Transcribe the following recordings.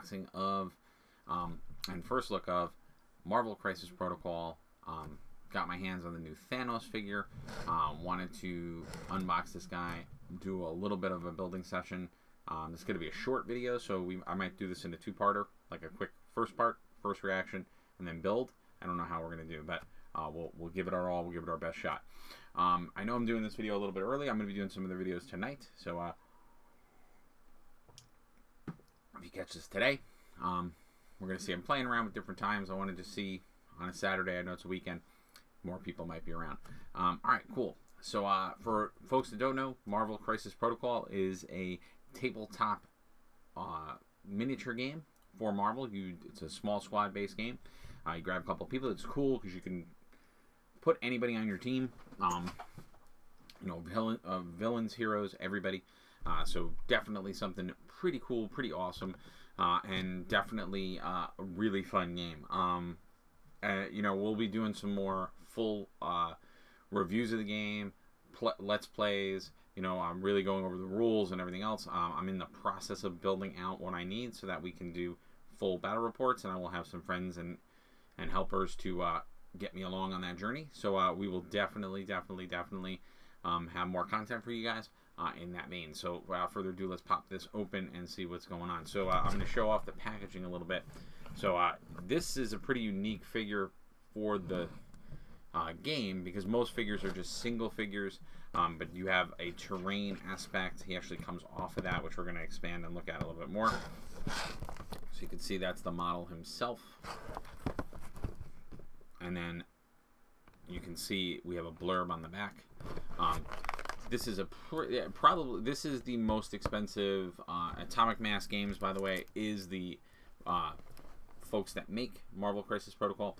unboxing of and first look of Marvel Crisis Protocol. Got my hands on the new Thanos figure. Wanted to unbox this guy, do a little bit of a building session. This is going to be a short video, so I might do this in a two-parter, like a quick first part, first reaction, and then build. I don't know how we're going to do, but we'll give it our all. We'll give it our best shot. I know I'm doing this video a little bit early. I'm going to be doing some of the videos tonight, so if you catch this today, we're going to see I'm playing around with different times. I wanted to see on a Saturday. I know it's a weekend. More people might be around. All right, cool. So for folks that don't know, Marvel Crisis Protocol is a tabletop miniature game for Marvel. It's a small squad-based game. You grab a couple of people. It's cool because you can put anybody on your team. You know, villains, heroes, everybody. So definitely something pretty cool, pretty awesome, and definitely a really fun game. You know, we'll be doing some more full reviews of the game, let's plays. You know, I'm really going over the rules and everything else. I'm in the process of building out what I need so that we can do full battle reports, and I will have some friends and helpers to get me along on that journey. So we will definitely have more content for you guys in that vein. So without further ado, let's pop this open and see what's going on. So I'm going to show off the packaging a little bit. So this is a pretty unique figure for the game, because most figures are just single figures, but you have a terrain aspect. He actually comes off of that, which we're going to expand and look at a little bit more. So you can see that's the model himself, and then you can see we have a blurb on the back. This is probably this is the most expensive. Atomic Mass Games, by the way, is the folks that make Marvel Crisis Protocol.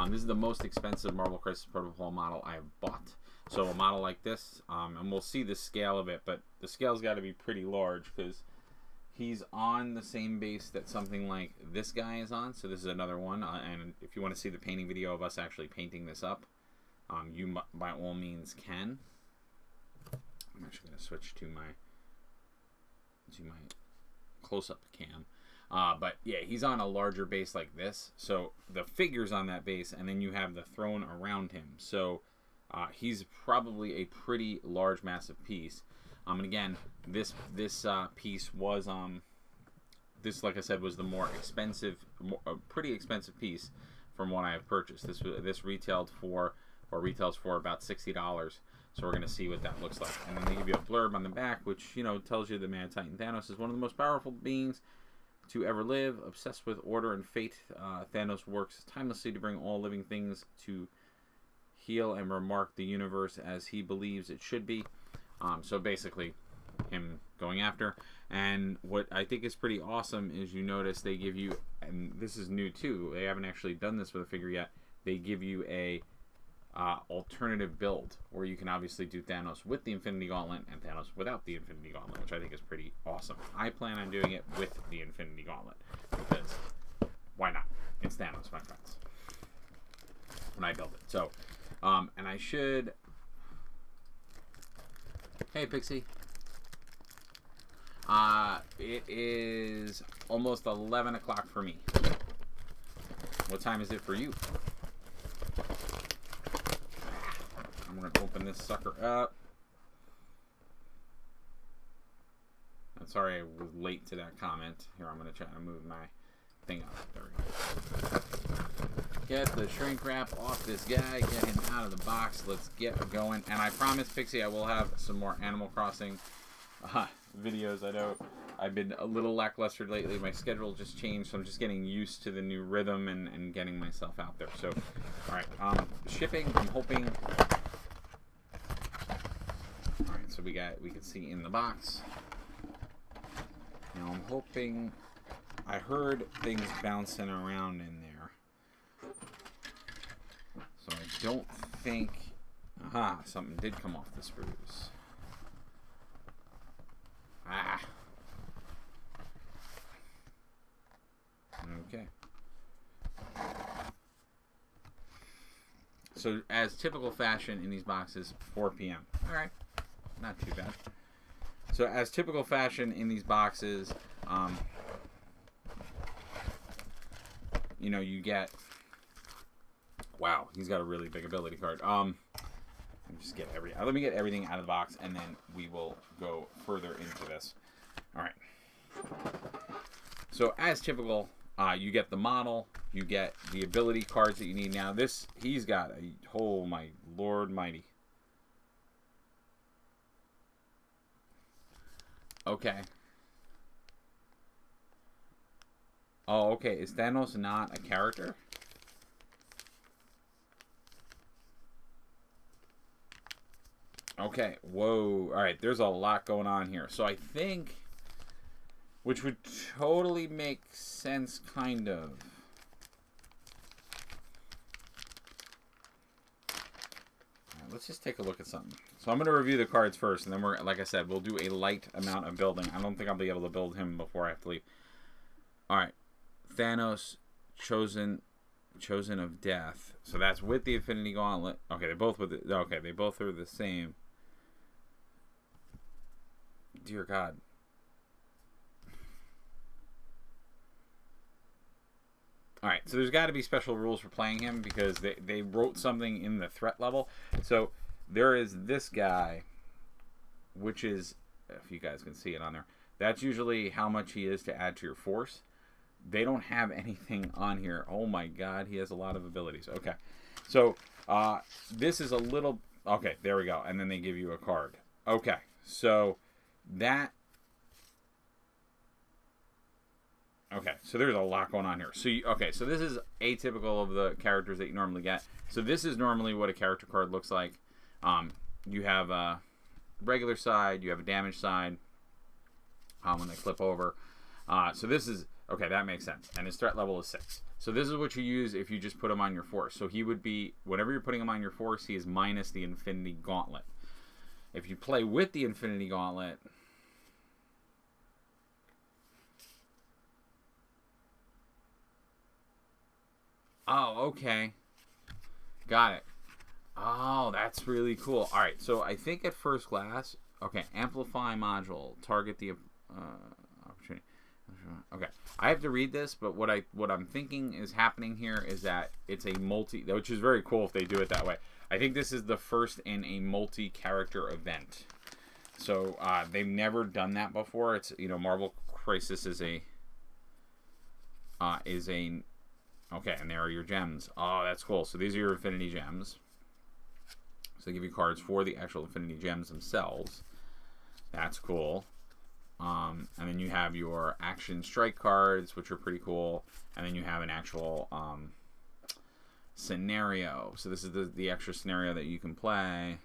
This is the most expensive Marvel Crisis Protocol model I have bought. So a model like this, and we'll see the scale of it, but the scale's got to be pretty large because he's on the same base that something like this guy is on. So this is another one, and if you want to see the painting video of us actually painting this up, you by all means can. I'm actually going to switch to my close-up cam. But yeah, he's on a larger base like this. So the figure's on that base, and then you have the throne around him. So he's probably a pretty large, massive piece. And again, this piece was this, like I said, was the more expensive, pretty expensive piece from what I have purchased. This retails for about $60. So we're going to see what that looks like. And then they give you a blurb on the back, which, you know, tells you the Mad Titan Thanos is one of the most powerful beings to ever live, obsessed with order and fate. Thanos works timelessly to bring all living things to heal and remark the universe as he believes it should be. So basically, him going after. And what I think is pretty awesome is you notice they give you, and this is new too, they haven't actually done this with a figure yet, they give you a alternative build where you can obviously do Thanos with the Infinity Gauntlet and Thanos without the Infinity Gauntlet, which I think is pretty awesome. I plan on doing it with the Infinity Gauntlet because why not? It's Thanos, my friends, when I build it. So, and I should... Hey, Pixie. It is almost 11 o'clock for me. What time is it for you? I'm going to open this sucker up. I'm sorry I was late to that comment. Here, I'm going to try to move my thing up. There we go. Get the shrink wrap off this guy. Get him out of the box. Let's get going. And I promise, Pixie, I will have some more Animal Crossing videos. I know I've been a little lackluster lately. My schedule just changed, so I'm just getting used to the new rhythm and getting myself out there. So, all right. Shipping, I'm hoping... Alright, so we can see in the box. Now I'm hoping, I heard things bouncing around in there. So I don't think, something did come off the screws. Okay. So as typical fashion in these boxes, 4 p.m. Alright. Not too bad. So as typical fashion in these boxes, you know, you get... Wow, he's got a really big ability card. Let me just get let me get everything out of the box, and then we will go further into this. All right. So as typical, you get the model, you get the ability cards that you need. Now this, he's got a, oh my Lord mighty. Okay. Oh, okay. Is Thanos not a character? Okay. Whoa. All right. There's a lot going on here. So I think, which would totally make sense, kind of. All right, let's just take a look at something. So I'm going to review the cards first, and then we're, like I said, we'll do a light amount of building. I don't think I'll be able to build him before I have to leave. All right. Thanos, chosen of death. So that's with the Infinity Gauntlet. Okay, they both with it. Okay, they both are the same. Dear God. All right, so there's got to be special rules for playing him because they wrote something in the threat level. So there is this guy, which is, if you guys can see it on there, that's usually how much he is to add to your force. They don't have anything on here. Oh my God, he has a lot of abilities. Okay, so this is a little... Okay, there we go. And then they give you a card. Okay, so that... Okay, so there's a lot going on here. So okay, so this is atypical of the characters that you normally get. So this is normally what a character card looks like. You have a regular side, you have a damage side when they flip over. So this is... Okay, that makes sense. And his threat level is 6. So this is what you use if you just put him on your force. So he would be, whenever you're putting him on your force, he is minus the Infinity Gauntlet. If you play with the Infinity Gauntlet... Oh, okay. Got it. Oh, that's really cool. All right, so I think at first glance... Okay, Amplify Module. Target the opportunity. Okay, I have to read this, but what I'm thinking is happening here is that it's a multi, which is very cool if they do it that way. I think this is the first in a multi-character event. So they've never done that before. It's, you know, Marvel Crisis is a okay, and there are your gems. Oh, that's cool. So these are your Infinity Gems. So they give you cards for the actual Infinity Gems themselves. That's cool. And then you have your action strike cards, which are pretty cool. And then you have an actual scenario. So this is the extra scenario that you can play.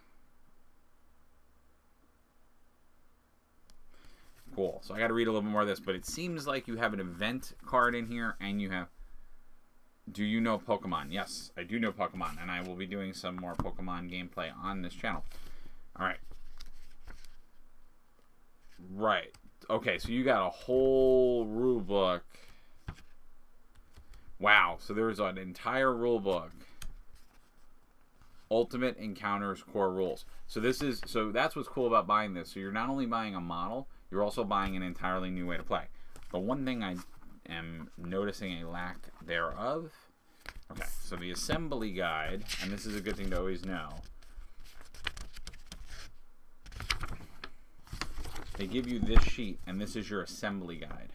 Cool. So I got to read a little bit more of this, but it seems like you have an event card in here, and you have... Do you know Pokemon? Yes, I do know Pokemon, and I will be doing some more Pokemon gameplay on this channel. All right. Right. Okay, so you got a whole rule book. Wow, so there's an entire rule book. Ultimate Encounters Core Rules. So that's what's cool about buying this. So you're not only buying a model, you're also buying an entirely new way to play. The one thing I am noticing a lack thereof. Okay, so the assembly guide, and this is a good thing to always know. They give you this sheet, and this is your assembly guide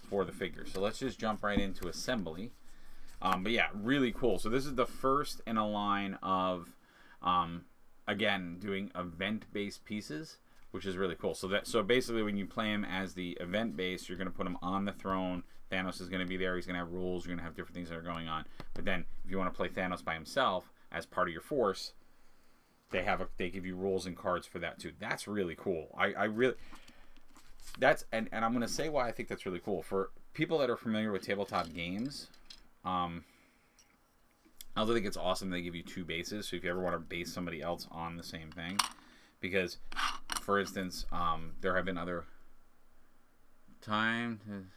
for the figure. So let's just jump right into assembly. But yeah, really cool. So this is the first in a line of, again, doing event-based pieces, which is really cool. So basically, when you play him as the event base, you're going to put him on the throne. Thanos is going to be there. He's going to have rules. You're going to have different things that are going on. But then, if you want to play Thanos by himself as part of your force, they give you rules and cards for that too. That's really cool. And I'm going to say why I think that's really cool for people that are familiar with tabletop games. I also think it's awesome they give you 2 bases. So if you ever want to base somebody else on the same thing, because, for instance, there have been other time.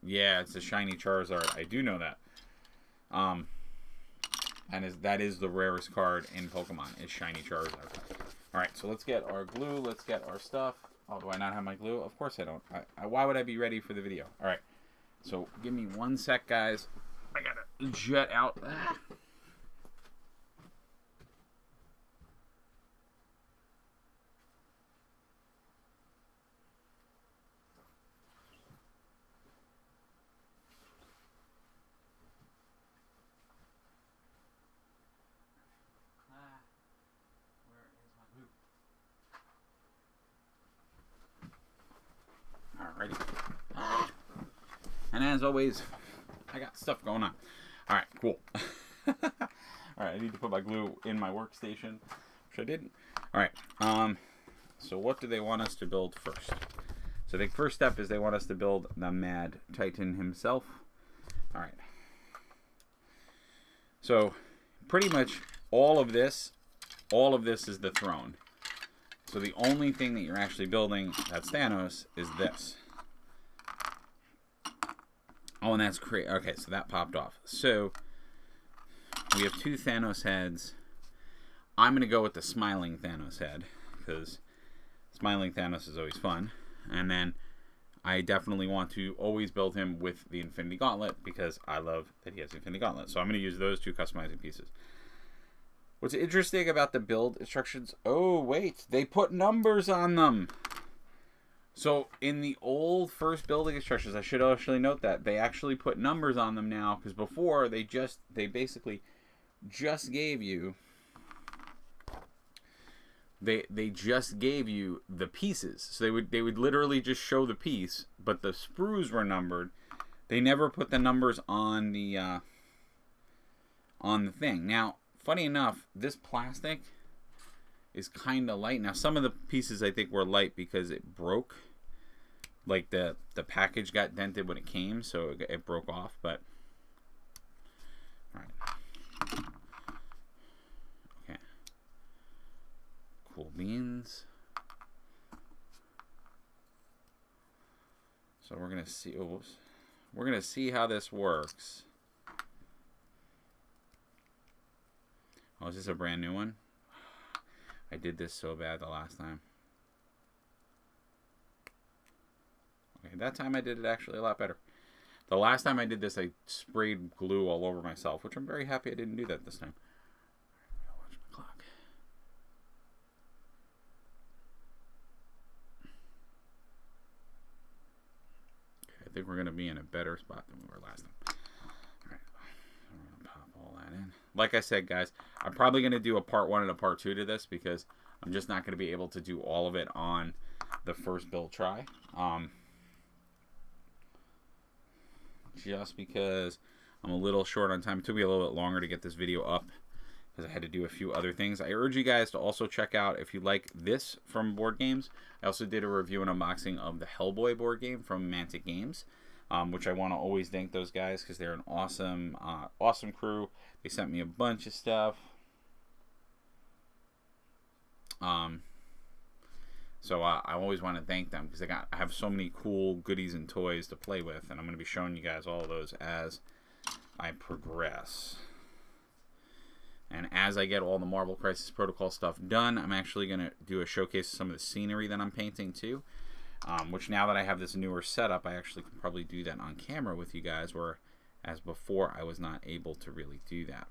Yeah, it's a shiny Charizard. I do know that. And that is the rarest card in Pokemon, is Shiny Charizard. Alright, so let's get our glue. Let's get our stuff. Oh, do I not have my glue? Of course I don't. Why would I be ready for the video? Alright, so give me 1 sec, guys. I gotta jet out. Alrighty. And as always, I got stuff going on. Alright, cool. Alright, I need to put my glue in my workstation, which I didn't. Alright, so what do they want us to build first? So the first step is they want us to build the Mad Titan himself. Alright. So, pretty much all of this is the throne. So the only thing that you're actually building that's Thanos is this. Oh, and that's great. Okay, so that popped off. So we have 2 Thanos heads. I'm going to go with the smiling Thanos head, because smiling Thanos is always fun. And then I definitely want to always build him with the Infinity Gauntlet, because I love that he has the Infinity Gauntlet. So I'm going to use those 2 customizing pieces. What's interesting about the build instructions... Oh, wait. They put numbers on them. So, in the old first building instructions, I should actually note that, they actually put numbers on them now, because before, they basically just gave you... They just gave you the pieces. So they would literally just show the piece, but the sprues were numbered. They never put the numbers on the thing. Now, funny enough, this plastic is kind of light. Now, some of the pieces I think were light because it broke. Like the package got dented when it came, so it broke off. But all right, okay, cool beans. So we're gonna see. Oops, we're gonna see how this works. Oh, is this a brand new one? I did this so bad the last time. Okay, that time I did it actually a lot better. The last time I did this, I sprayed glue all over myself, which I'm very happy I didn't do that this time. Watch my clock. Okay, I think we're going to be in a better spot than we were last time. All right, so we're going to pop all that in. Like I said, guys, I'm probably going to do a part 1 and a part 2 to this, because I'm just not going to be able to do all of it on the first build try. Just because I'm a little short on time. It took me a little bit longer to get this video up because I had to do a few other things. I urge you guys to also check out, if you like this from board games, I also did a review and unboxing of the Hellboy board game from Mantic Games, which I want to always thank those guys because they're an awesome, awesome crew. They sent me a bunch of stuff. So I always want to thank them because I have so many cool goodies and toys to play with, and I'm going to be showing you guys all of those as I progress. And as I get all the Marvel Crisis Protocol stuff done, I'm actually going to do a showcase of some of the scenery that I'm painting too, which now that I have this newer setup, I actually can probably do that on camera with you guys, whereas before I was not able to really do that.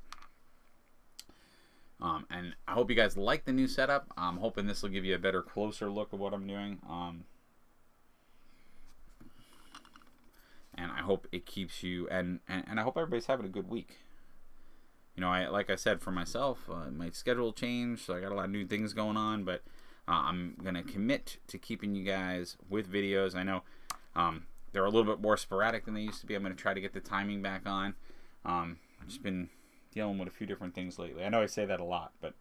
And I hope you guys like the new setup. I'm hoping this will give you a better, closer look of what I'm doing. And I hope it keeps you, and I hope everybody's having a good week. You know, like I said, for myself, my schedule changed, so I got a lot of new things going on, but I'm going to commit to keeping you guys with videos. I know they're a little bit more sporadic than they used to be. I'm going to try to get the timing back on. I've just been dealing with a few different things lately. I know I say that a lot, but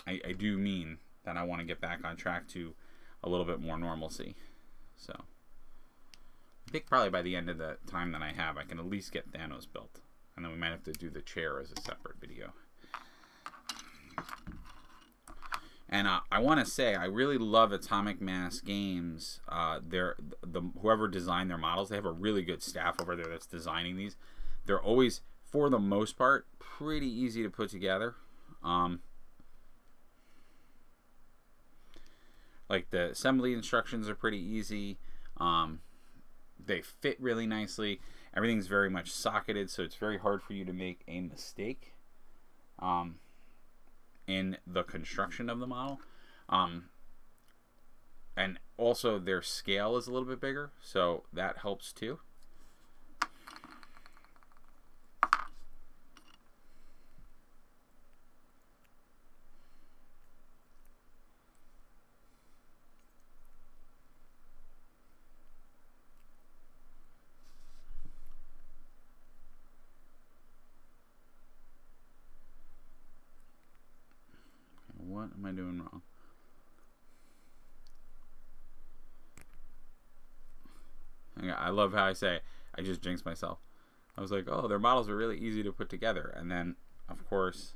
I do mean that I want to get back on track to a little bit more normalcy. So I think probably by the end of the time that I have, I can at least get Thanos built. And then we might have to do the chair as a separate video. And I want to say, I really love Atomic Mass Games. Whoever designed their models, they have a really good staff over there that's designing these. They're always for the most part, pretty easy to put together. Like the assembly instructions are pretty easy. They fit really nicely. Everything's very much socketed, so it's very hard for you to make a mistake in the construction of the model. And also their scale is a little bit bigger, so that helps too. What am I doing wrong? I love how I say, I just jinxed myself. I was like, oh, their models are really easy to put together. And then, of course,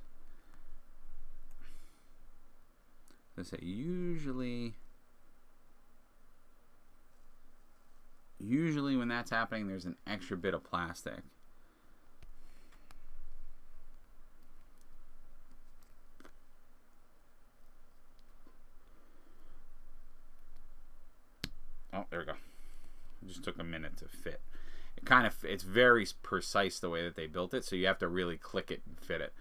I say usually when that's happening, there's an extra bit of plastic. Oh, there we go. It just took a minute to fit. It's very precise the way that they built it, so you have to really click it and fit it.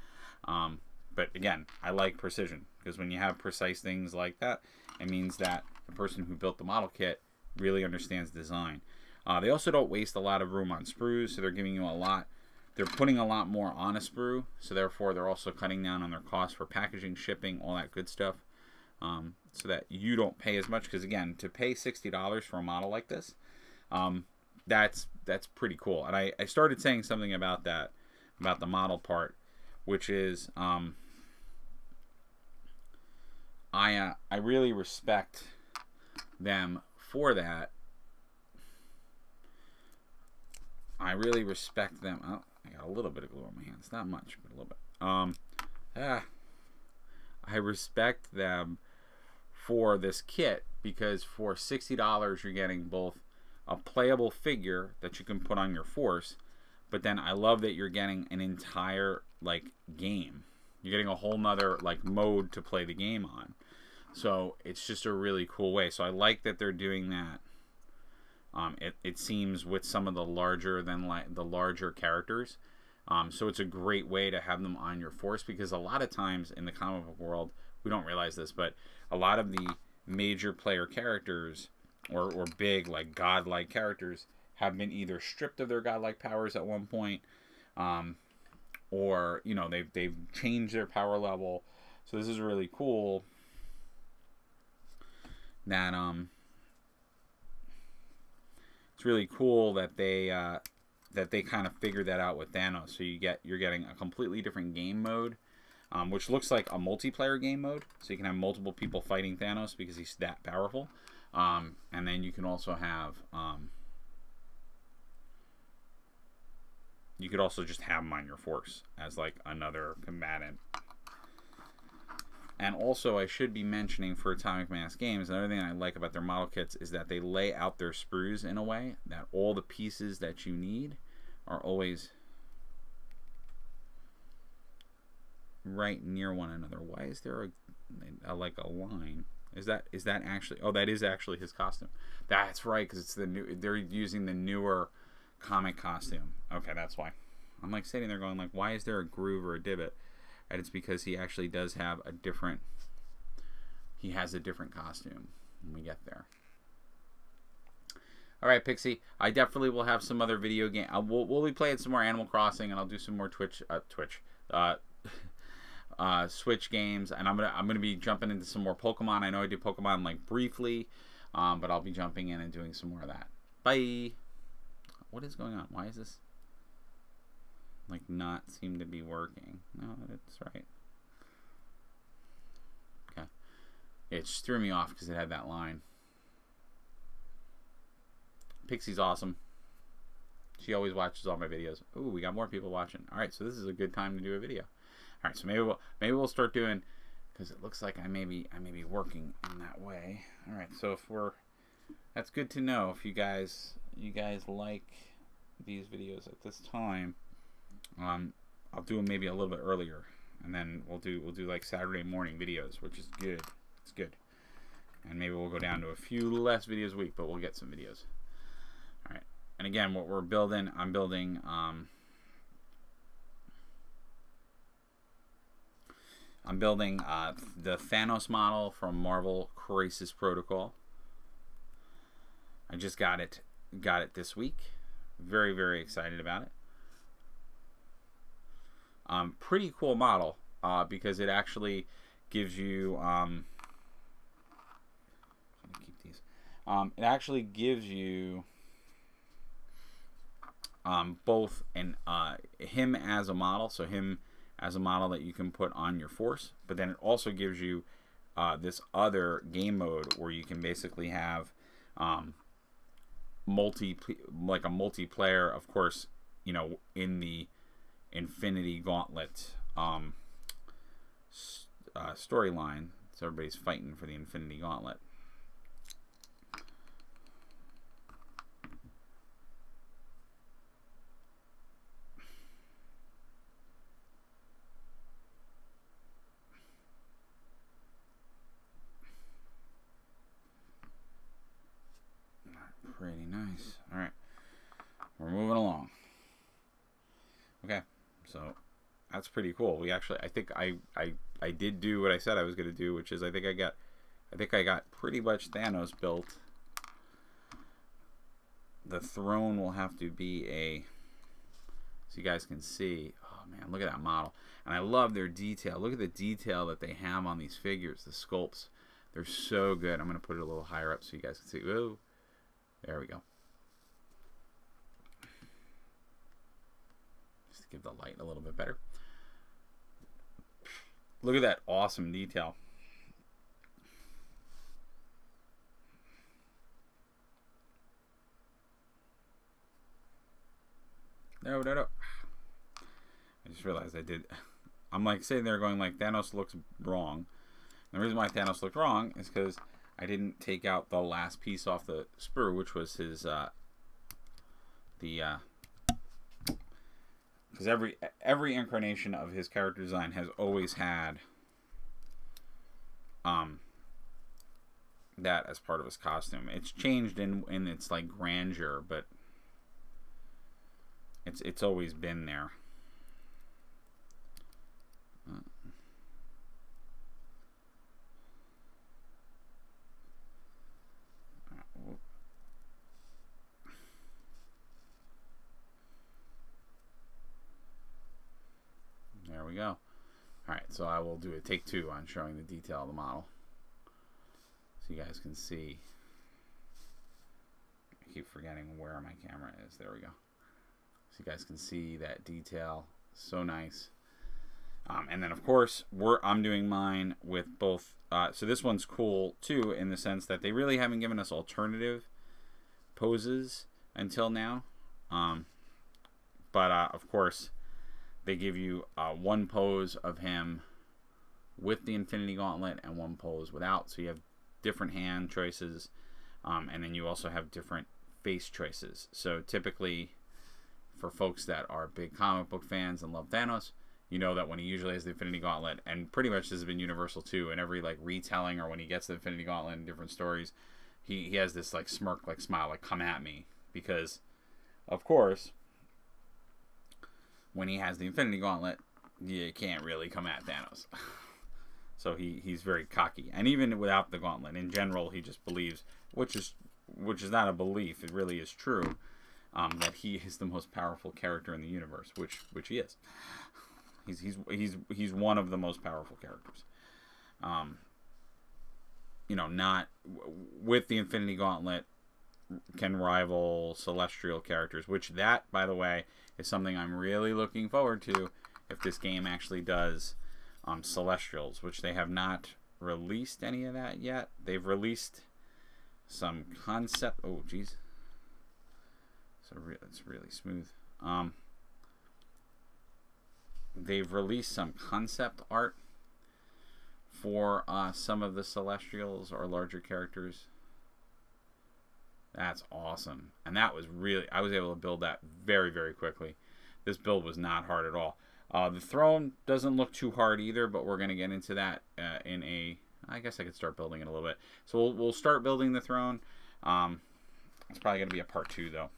But again, I like precision, because when you have precise things like that, it means that the person who built the model kit really understands design. They also don't waste a lot of room on sprues, so they're giving you a lot. They're putting a lot more on a sprue, so therefore they're also cutting down on their costs for packaging, shipping, all that good stuff. So that you don't pay as much, because again, to pay $60 for a model like this, that's pretty cool. And I started saying something about that, about the model part, which is I really respect them for that. I really respect them. Oh, I got a little bit of glue on my hands, not much, but a little bit. I respect them for this kit, because for $60 you're getting both a playable figure that you can put on your force, but then I love that you're getting an entire like game. You're getting a whole nother like mode to play the game on. So it's just a really cool way. So I like that they're doing that. It seems with some of the larger characters. So it's a great way to have them on your force, because a lot of times in the comic book world, we don't realize this, but a lot of the major player characters or big like godlike characters have been either stripped of their godlike powers at one point, or you know they've changed their power level. So this is really cool that it's really cool that they kind of figured that out with Thanos. So you're getting a completely different game mode, which looks like a multiplayer game mode. So you can have multiple people fighting Thanos because he's that powerful. And then you can also have you could also just have him on your force as like another combatant. And also, I should be mentioning for Atomic Mass Games, another thing I like about their model kits is that they lay out their sprues in a way that all the pieces that you need are always right near one another. Why is there a like a line? Is that actually? Oh, that is actually his costume. That's right, because it's the new. They're using the newer comic costume. Okay, that's why. I'm like sitting there going like, why is there a groove or a divot? And it's because he actually does have a different. He has a different costume when we get there. All right, Pixie. I definitely will have some other video game. We'll be playing some more Animal Crossing, and I'll do some more Switch games, and I'm gonna be jumping into some more Pokemon. I know I did Pokemon like briefly, but I'll be jumping in and doing some more of that. Bye. What is going on? Why is this like not seem to be working? No, that's right. Okay. It just threw me off because it had that line. Pixie's awesome. She always watches all my videos. Ooh, we got more people watching. All right, so this is a good time to do a video. All right, so maybe we'll start doing, because it looks like I may be working in that way. All right, so that's good to know if you guys like these videos at this time. I'll do them maybe a little bit earlier, and then we'll do like Saturday morning videos, which is good. It's good. And maybe we'll go down to a few less videos a week, but we'll get some videos. All right. And again, what we're building, I'm building the Thanos model from Marvel Crisis Protocol. I just got it this week. Very, very excited about it. Pretty cool model because it actually gives you keep these. It actually gives you both him as a model, so him as a model that you can put on your force, but then it also gives you this other game mode where you can basically have multiplayer, of course, in the Infinity Gauntlet storyline. So everybody's fighting for the Infinity Gauntlet. Pretty nice. All right, we're moving along. Okay, so that's pretty cool. I think I did do what I said I was going to do, which is I think I got pretty much Thanos built. The throne will have to be so you guys can see. Oh man, look at that model, and I love their detail. Look at the detail that they have on these figures, the sculpts. They're so good. I'm going to put it a little higher up so you guys can see. Whoa. There we go. Just to give the light a little bit better. Look at that awesome detail. No. I just realized I'm like sitting there going like Thanos looks wrong. And the reason why Thanos looked wrong is because I didn't take out the last piece off the sprue, which was his because every incarnation of his character design has always had that as part of his costume. It's changed in its like grandeur, but it's always been there. There we go. Alright, so I will do a take two on showing the detail of the model. So you guys can see. I keep forgetting where my camera is. There we go. So you guys can see that detail. So nice. And then, of course, I'm doing mine with both. So this one's cool, too, in the sense that they really haven't given us alternative poses until now. But, of course, they give you one pose of him with the Infinity Gauntlet and one pose without. So you have different hand choices. And then you also have different face choices. So typically, for folks that are big comic book fans and love Thanos, you know that when he usually has the Infinity Gauntlet, and pretty much this has been universal too, in every like retelling or when he gets the Infinity Gauntlet in different stories, he has this like smirk, like smile, like come at me. Because, of course, when he has the Infinity Gauntlet, you can't really come at Thanos. So he's very cocky. And even without the gauntlet, in general, he just believes, which is not a belief, it really is true, that he is the most powerful character in the universe, which he is. He's one of the most powerful characters. Not with the Infinity Gauntlet can rival celestial characters, which that, by the way, is something I'm really looking forward to if this game actually does celestials, which they have not released any of that yet. They've released some concept. Oh, geez. So it's really smooth. They've released some concept art for some of the celestials or larger characters. That's awesome. And that was really, I was able to build that very, very quickly. this build was not hard at all. The throne doesn't look too hard either, but we're going to get into that in a... I guess I could start building it a little bit. So we'll start building the throne. It's probably going to be a part 2, though.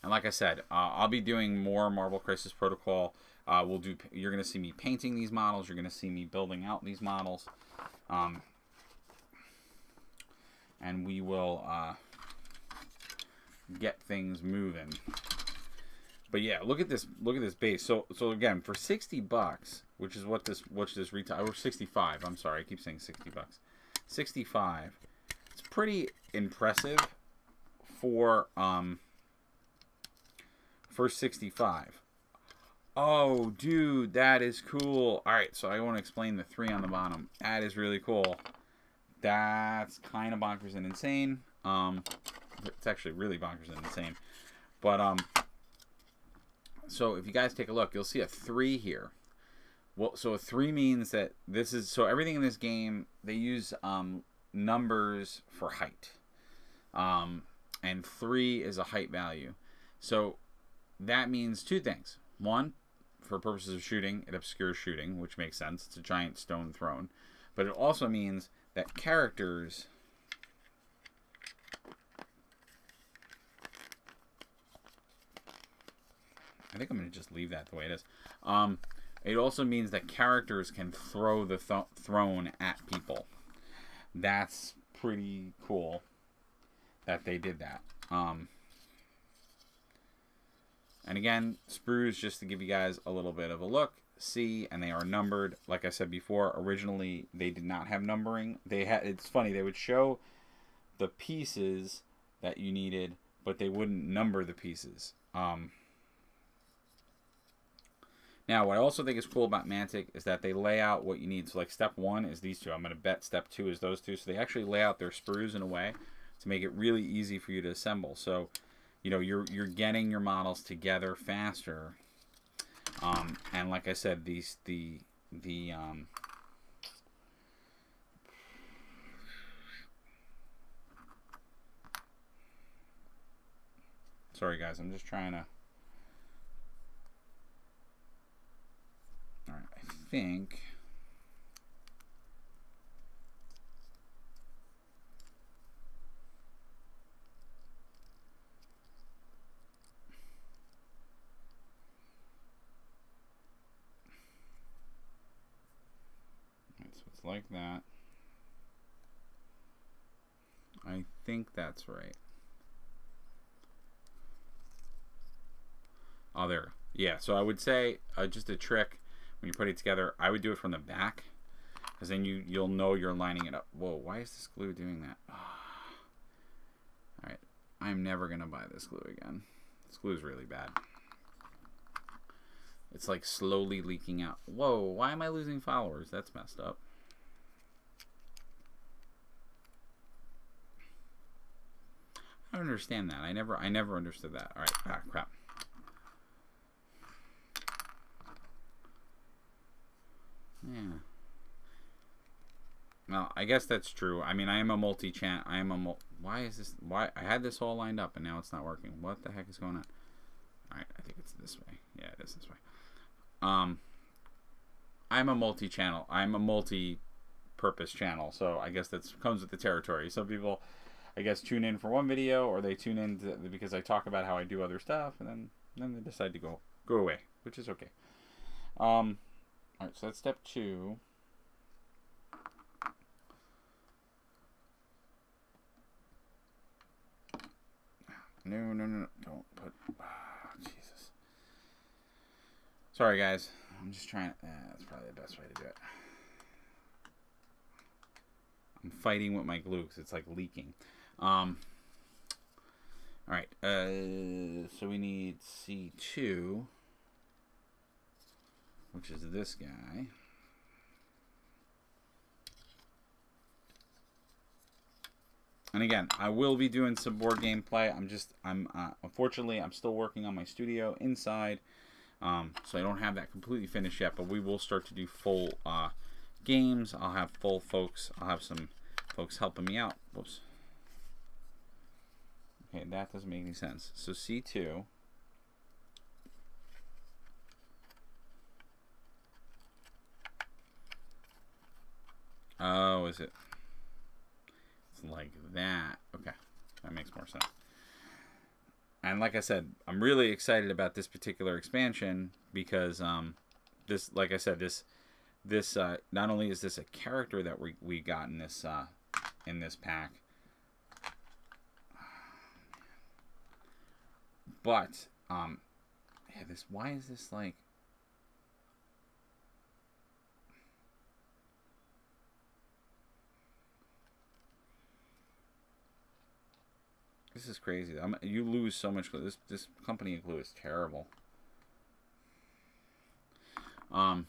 And like I said, I'll be doing more Marvel Crisis Protocol. You're going to see me painting these models. You're going to see me building out these models. And we will get things moving. But yeah, look at this base. So again, for $60, which is what this retail, or 65. I'm sorry, I keep saying $60. 65. It's pretty impressive for 65. Oh, dude, that is cool. All right, so I want to explain the 3 on the bottom. That is really cool. That's kind of bonkers and insane. It's actually really bonkers and insane. But so if you guys take a look, you'll see a 3 here. Well, so a 3 means that this is, so everything in this game, they use numbers for height. And 3 is a height value. So that means 2 things. 1, for purposes of shooting, it obscures shooting, which makes sense. It's a giant stone throne. But it also means that characters... I think I'm going to just leave that the way it is. It also means that characters can throw the throne at people. That's pretty cool that they did that. And again, sprues, just to give you guys a little bit of a look, see, and they are numbered. Like I said before, originally they did not have numbering. It's funny, they would show the pieces that you needed, but they wouldn't number the pieces. Now, what I also think is cool about Mantic is that they lay out what you need. So, like, step 1 is these 2. I'm going to bet step 2 is those 2. So, they actually lay out their sprues in a way to make it really easy for you to assemble. So, you know, you're getting your models together faster. And like I said, sorry, guys. I'm just trying to... Alright, I think... so it's like that. I think that's right. Oh, there. Yeah, so I would say just a trick when you put it together, I would do it from the back, because then you'll know you're lining it up. Whoa, why is this glue doing that? Oh. Alright, I'm never going to buy this glue again. This glue is really bad. It's like slowly leaking out. Whoa, why am I losing followers? That's messed up. I don't understand that. I never understood that. Alright, crap. Yeah. Well, I guess that's true. I mean, I am a multi-channel. Why is this? Why I had this all lined up and now it's not working? What the heck is going on? All right, I think it's this way. Yeah, it is this way. I'm a multi-channel. I'm a multi-purpose channel, so I guess that comes with the territory. Some people, I guess, tune in for one video, or they tune in because I talk about how I do other stuff, and then they decide to go away, which is okay. All right, so that's step 2. No, don't put... Oh, Jesus. Sorry, guys. I'm just trying... that's probably the best way to do it. I'm fighting with my glue because it's, like, leaking. All right, so we need C2... which is this guy. And again, I will be doing some board game play. Unfortunately, I'm still working on my studio inside, so I don't have that completely finished yet. But we will start to do full games. I'll have full folks. I'll have some folks helping me out. Whoops. Okay, that doesn't make any sense. So C2. Oh, is it? It's like that. Okay, that makes more sense. And like I said, I'm really excited about this particular expansion because this, like I said, this not only is this a character that we got in this pack, but yeah, this, why is this like? This is crazy. You lose so much glue. This company of glue is terrible. I'll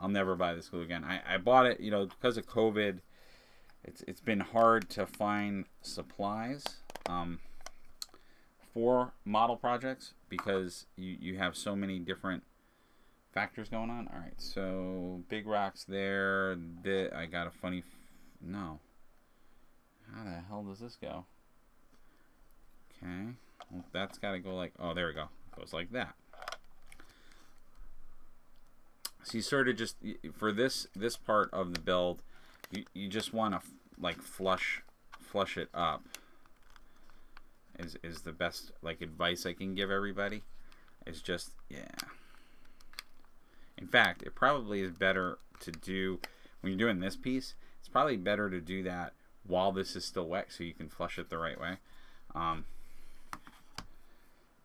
never buy this glue again. I bought it, you know, because of COVID. It's been hard to find supplies for model projects because you have so many different factors going on. All right, so big rocks there. I got a funny. No. How the hell does this go? Okay, well, that's got to go like, oh, there we go. It goes like that. So you sort of just, for this part of the build, you just want to like flush it up. Is the best like advice I can give everybody. Is just, yeah. In fact, it probably is better to do when you're doing this piece. It's probably better to do that while this is still wet, so you can flush it the right way.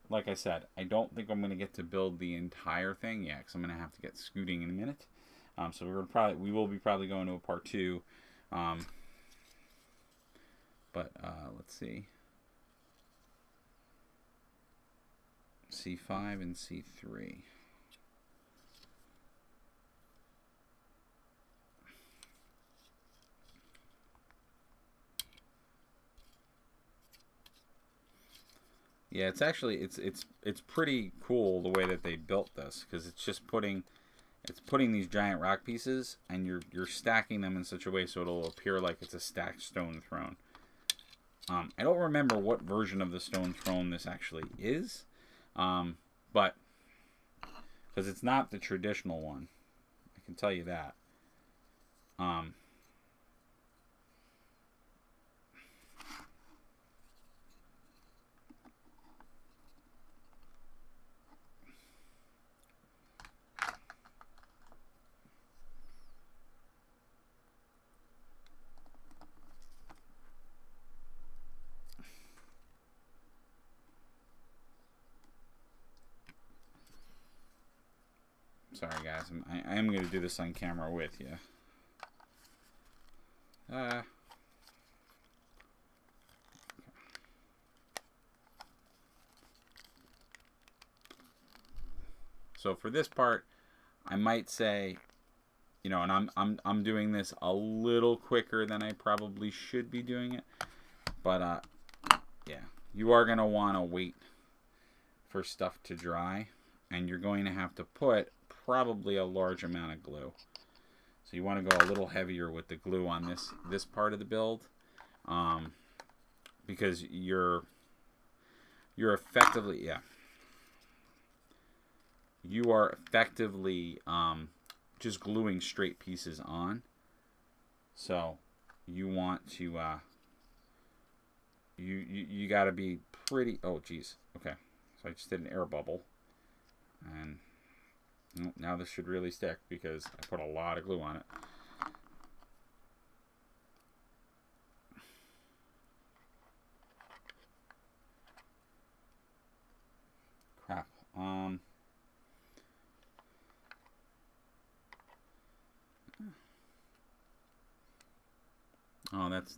Like I said, I don't think I'm going to get to build the entire thing yet, because I'm going to have to get scooting in a minute. So we will be probably going to a part 2. But let's see. C5 and C3. Yeah, it's actually it's pretty cool the way that they built this, because it's just putting these giant rock pieces and you're stacking them in such a way so it'll appear like it's a stacked stone throne. I don't remember what version of the stone throne this actually is, but because it's not the traditional one, I can tell you that. Sorry guys, I am going to do this on camera with you. So for this part, I might say, you know, and I'm doing this a little quicker than I probably should be doing it, but yeah, you are going to want to wait for stuff to dry, and you're going to have to put probably a large amount of glue. So you want to go a little heavier with the glue on this part of the build, because you're effectively, yeah, you are effectively just gluing straight pieces on. So you want to you got to be pretty. Oh geez, okay. So I just did an air bubble, and now this should really stick because I put a lot of glue on it. Crap. Oh, that's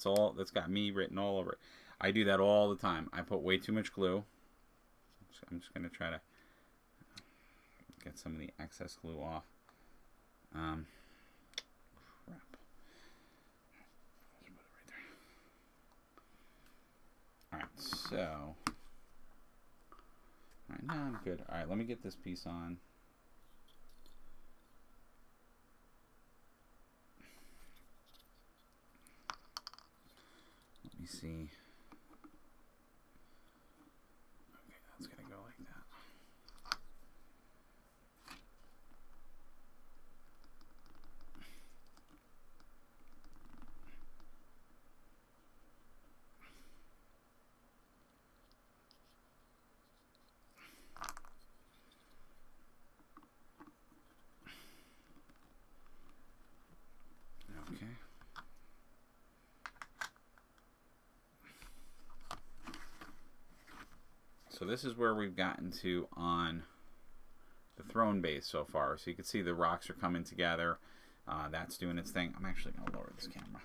all. That's got me written all over it. I do that all the time. I put way too much glue. I'm just gonna try to get some of the excess glue off. Crap. Just put it right there. All right, so. All right, now I'm good. All right, let me get this piece on. Let me see. Okay, that's gonna go like that. Okay. So this is where we've gotten to on the throne base so far. So you can see the rocks are coming together. That's doing its thing. I'm actually going to lower this camera.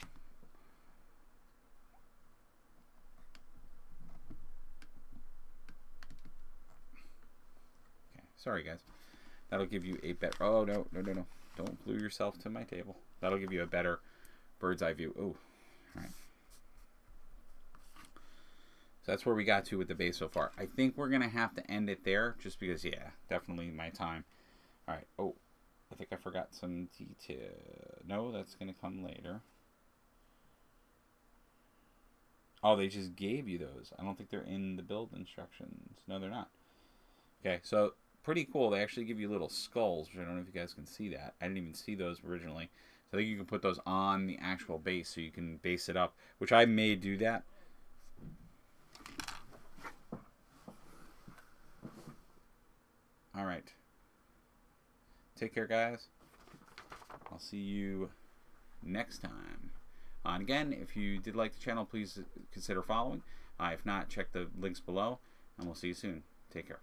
Okay, sorry guys. That'll give you a better... Oh, no. Don't glue yourself to my table. That'll give you a better bird's eye view. Oh, all right. So that's where we got to with the base so far. I think we're going to have to end it there just because, yeah, definitely my time. All right. Oh, I think I forgot some detail. No, that's going to come later. Oh, they just gave you those. I don't think they're in the build instructions. No, they're not. Okay, so pretty cool. They actually give you little skulls, which I don't know if you guys can see that. I didn't even see those originally. So I think you can put those on the actual base so you can base it up, which I may do that. All right. Take care, guys. I'll see you next time. And again, if you did like the channel, please consider following. If not, check the links below, and we'll see you soon. Take care.